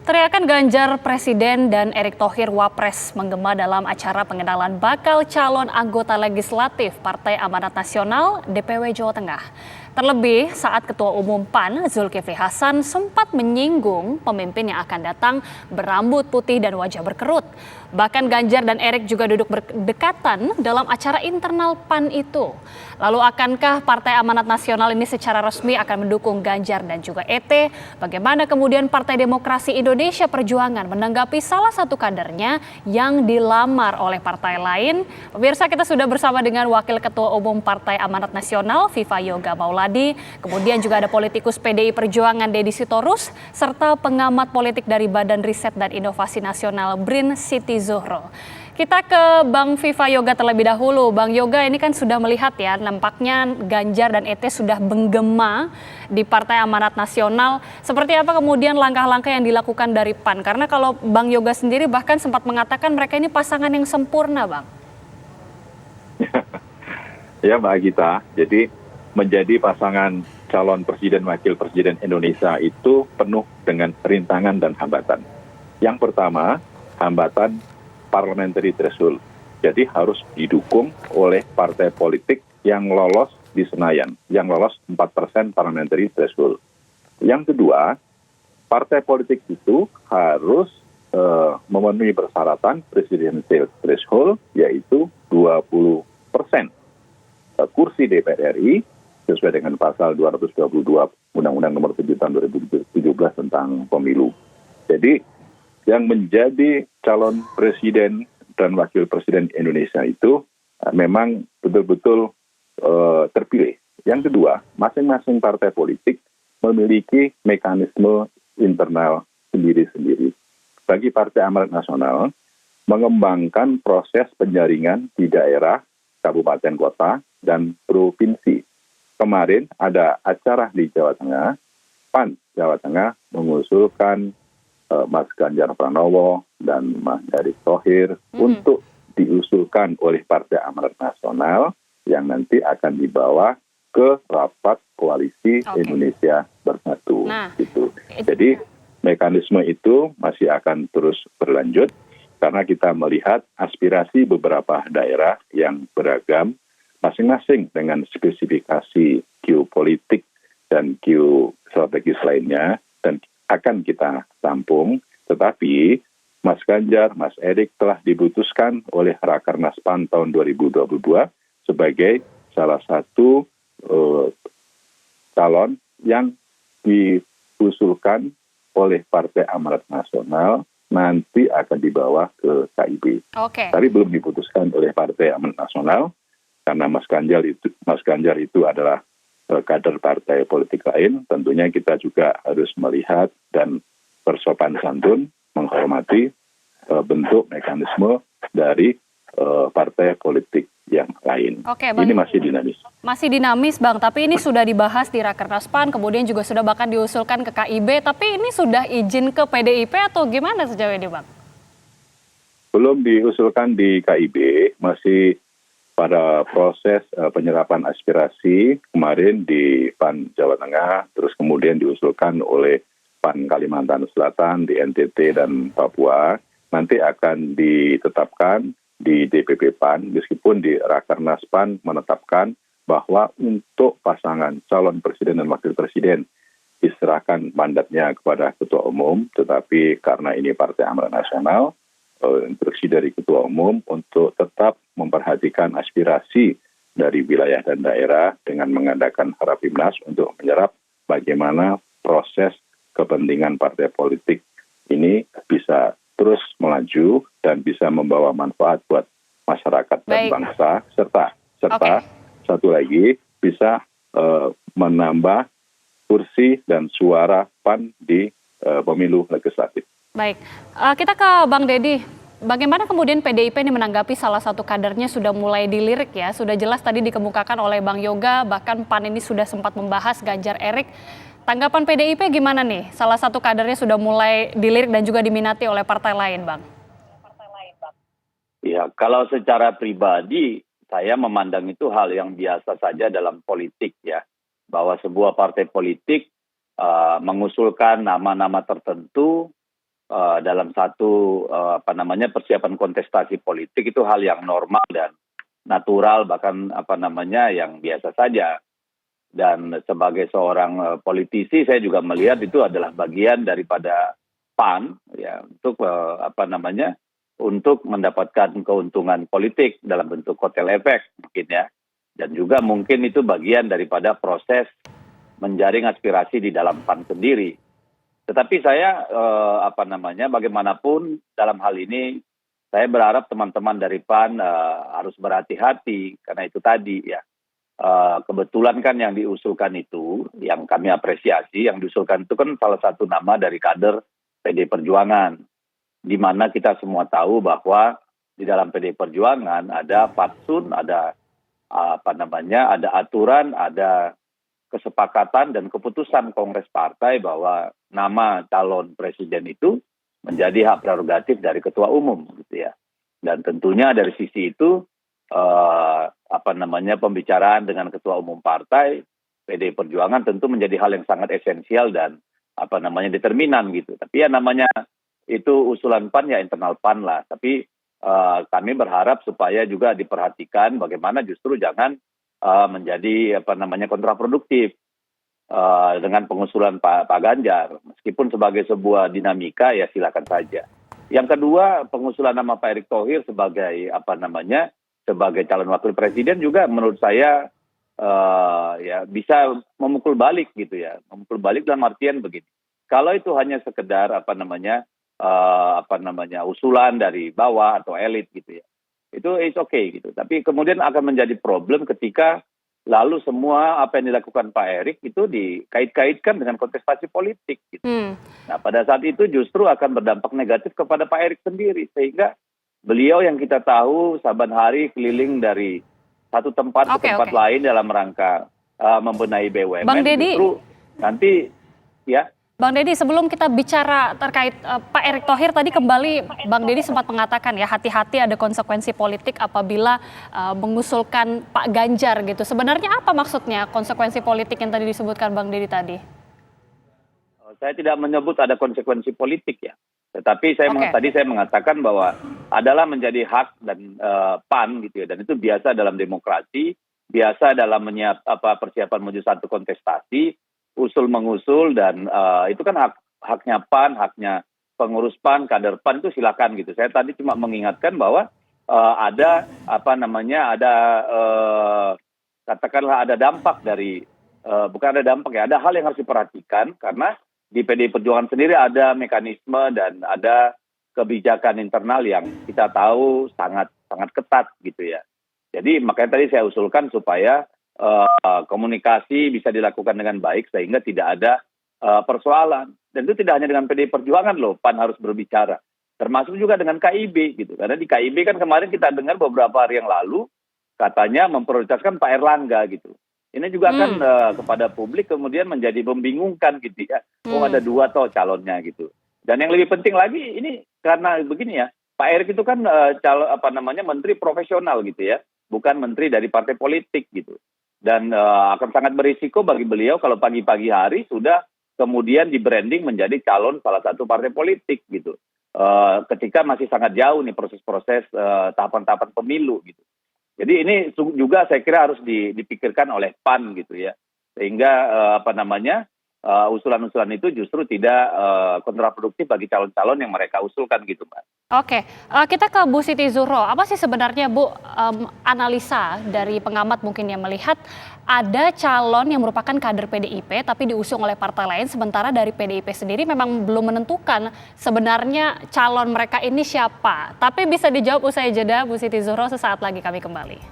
Teriakan Ganjar Presiden dan Erick Thohir Wapres menggema dalam acara pengenalan bakal calon anggota legislatif Partai Amanat Nasional DPW Jawa Tengah. Terlebih saat Ketua Umum PAN Zulkifli Hasan sempat menyinggung pemimpin yang akan datang berambut putih dan wajah berkerut. Bahkan Ganjar dan Erick juga duduk berdekatan dalam acara internal PAN itu. Lalu akankah Partai Amanat Nasional ini secara resmi akan mendukung Ganjar dan juga ET? Bagaimana kemudian Partai Demokrasi Indonesia Perjuangan menanggapi salah satu kadernya yang dilamar oleh partai lain? Pemirsa, kita sudah bersama dengan Wakil Ketua Umum Partai Amanat Nasional Viva Yoga Mauladi, kemudian juga ada politikus PDI Perjuangan Deddy Sitorus, serta pengamat politik dari Badan Riset dan Inovasi Nasional BRIN Siti Zuhro. Kita ke Bang Viva Yoga terlebih dahulu. Bang Yoga, ini kan sudah melihat ya, nampaknya Ganjar dan ET sudah menggema di Partai Amanat Nasional. Seperti apa kemudian langkah-langkah yang dilakukan dari PAN? Karena kalau Bang Yoga sendiri bahkan sempat mengatakan mereka ini pasangan yang sempurna, Bang. Ya, Mbak Gita. Jadi menjadi pasangan calon presiden wakil presiden Indonesia itu penuh dengan rintangan dan hambatan. Yang pertama, hambatan parliamentary threshold. Jadi harus didukung oleh partai politik yang lolos di Senayan, yang lolos 4% parliamentary threshold. Yang kedua, partai politik itu harus memenuhi persyaratan presidential threshold, yaitu 20% kursi DPR RI sesuai dengan pasal 222 Undang-Undang Nomor 7 Tahun 2017 tentang pemilu. Jadi yang menjadi calon presiden dan wakil presiden Indonesia itu memang betul-betul terpilih. Yang kedua, masing-masing partai politik memiliki mekanisme internal sendiri-sendiri. Bagi Partai Amanat Nasional, mengembangkan proses penjaringan di daerah, kabupaten kota, dan provinsi. Kemarin ada acara di Jawa Tengah, PAN Jawa Tengah mengusulkan Mas Ganjar Pranowo dan Mas Erick Thohir untuk diusulkan oleh Partai Amanat Nasional yang nanti akan dibawa ke rapat koalisi Indonesia Bersatu. Gitu. Jadi mekanisme itu masih akan terus berlanjut karena kita melihat aspirasi beberapa daerah yang beragam, masing-masing dengan spesifikasi geopolitik dan geostrategis lainnya, dan akan kita tampung, tetapi Mas Ganjar, Mas Erick telah diputuskan oleh Rakernas PAN tahun 2022 sebagai salah satu calon yang diusulkan oleh Partai Amanat Nasional nanti akan dibawa ke KIB. Tapi belum diputuskan oleh Partai Amanat Nasional karena Mas Ganjar itu adalah kader partai politik lain. Tentunya kita juga harus melihat dan bersopan santun menghormati bentuk mekanisme dari partai politik yang lain. Bang, ini masih dinamis. Masih dinamis, Bang. Tapi ini sudah dibahas di Rakernas PAN, kemudian juga sudah bahkan diusulkan ke KIB. Tapi ini sudah izin ke PDIP atau gimana sejauh ini, Bang? Belum diusulkan di KIB, masih pada proses penyerapan aspirasi kemarin di PAN Jawa Tengah, terus kemudian diusulkan oleh PAN Kalimantan Selatan, di NTT dan Papua, nanti akan ditetapkan di DPP PAN, meskipun di Rakernas PAN menetapkan bahwa untuk pasangan calon presiden dan wakil presiden diserahkan mandatnya kepada Ketua Umum, tetapi karena ini Partai Amanat Nasional, instruksi dari Ketua Umum untuk tetap memperhatikan aspirasi dari wilayah dan daerah dengan mengadakan Rapimnas untuk menyerap bagaimana proses kepentingan partai politik ini bisa terus melaju dan bisa membawa manfaat buat masyarakat dan bangsa, serta satu lagi bisa menambah kursi dan suara PAN di pemilu legislatif. Baik, kita ke Bang Deddy. Bagaimana kemudian PDIP ini menanggapi salah satu kadernya sudah mulai dilirik ya? Sudah jelas tadi dikemukakan oleh Bang Yoga, bahkan PAN ini sudah sempat membahas Ganjar Erick. Tanggapan PDIP gimana nih? Salah satu kadernya sudah mulai dilirik dan juga diminati oleh partai lain, Bang. Ya, kalau secara pribadi saya memandang itu hal yang biasa saja dalam politik ya. Bahwa sebuah partai politik mengusulkan nama-nama tertentu dalam satu persiapan kontestasi politik itu hal yang normal dan natural, bahkan yang biasa saja. Dan sebagai seorang politisi, saya juga melihat itu adalah bagian daripada PAN ya untuk untuk mendapatkan keuntungan politik dalam bentuk kotel efek mungkin ya. Dan juga mungkin itu bagian daripada proses menjaring aspirasi di dalam PAN sendiri. Tetapi saya bagaimanapun dalam hal ini saya berharap teman-teman dari PAN harus berhati-hati karena itu tadi ya. Kebetulan kan yang diusulkan itu, yang kami apresiasi, yang diusulkan itu kan salah satu nama dari kader PD Perjuangan. Di mana kita semua tahu bahwa di dalam PD Perjuangan ada fatsun, ada ada aturan, ada kesepakatan dan keputusan Kongres Partai bahwa nama calon presiden itu menjadi hak prerogatif dari ketua umum gitu ya. Dan tentunya dari sisi itu pembicaraan dengan ketua umum partai PD Perjuangan tentu menjadi hal yang sangat esensial dan determinan gitu. Tapi ya namanya itu usulan PAN ya internal PAN lah. Tapi kami berharap supaya juga diperhatikan bagaimana justru jangan menjadi kontraproduktif dengan pengusulan Pak Ganjar. Meskipun sebagai sebuah dinamika ya silakan saja. Yang kedua, pengusulan nama Pak Erick Thohir sebagai sebagai calon wakil presiden juga menurut saya ya bisa memukul balik gitu ya. Memukul balik dalam artian begini. Kalau itu hanya sekedar usulan dari bawah atau elit gitu ya. Itu it's okay gitu. Tapi kemudian akan menjadi problem ketika lalu semua apa yang dilakukan Pak Erick itu dikait-kaitkan dengan kontestasi politik gitu. Nah, pada saat itu justru akan berdampak negatif kepada Pak Erick sendiri sehingga beliau yang kita tahu saban hari keliling dari satu tempat ke tempat lain dalam rangka membenahi BUMN. Bang Deddy, justru nanti ya. Bang Deddy, sebelum kita bicara terkait Pak Erick Thohir tadi kembali Bang Deddy sempat mengatakan ya hati-hati ada konsekuensi politik apabila mengusulkan Pak Ganjar gitu. Sebenarnya apa maksudnya konsekuensi politik yang tadi disebutkan Bang Deddy tadi? Saya tidak menyebut ada konsekuensi politik ya. Tetapi tadi saya mengatakan bahwa adalah menjadi hak dan PAN gitu ya, dan itu biasa dalam demokrasi, biasa dalam persiapan menuju satu kontestasi, usul mengusul dan itu kan haknya PAN, haknya pengurus PAN, kader PAN itu silakan gitu. Saya tadi cuma mengingatkan bahwa katakanlah ada dampak dari bukan ada dampak ya, ada hal yang harus diperhatikan karena di PDI Perjuangan sendiri ada mekanisme dan ada kebijakan internal yang kita tahu sangat ketat gitu ya. Jadi makanya tadi saya usulkan supaya komunikasi bisa dilakukan dengan baik sehingga tidak ada persoalan. Dan itu tidak hanya dengan PDI Perjuangan loh, PAN harus berbicara. Termasuk juga dengan KIB gitu. Karena di KIB kan kemarin kita dengar beberapa hari yang lalu katanya memprioritaskan Pak Erlangga gitu. Ini juga kan kepada publik kemudian menjadi membingungkan gitu ya. Oh ada dua toh calonnya gitu. Dan yang lebih penting lagi ini karena begini ya, Pak Erick itu kan menteri profesional gitu ya, bukan menteri dari partai politik gitu. Dan akan sangat berisiko bagi beliau kalau pagi-pagi hari sudah kemudian di branding menjadi calon salah satu partai politik gitu. Ketika masih sangat jauh nih proses-proses tahapan-tahapan pemilu gitu. Jadi ini juga saya kira harus dipikirkan oleh PAN gitu ya. Sehingga usulan-usulan itu justru tidak kontraproduktif bagi calon-calon yang mereka usulkan gitu, Mbak. Oke, kita ke Bu Siti Zuhro. Apa sih sebenarnya Bu analisa dari pengamat mungkin yang melihat ada calon yang merupakan kader PDIP tapi diusung oleh partai lain sementara dari PDIP sendiri memang belum menentukan sebenarnya calon mereka ini siapa. Tapi bisa dijawab usai jeda Bu Siti Zuhro, sesaat lagi kami kembali.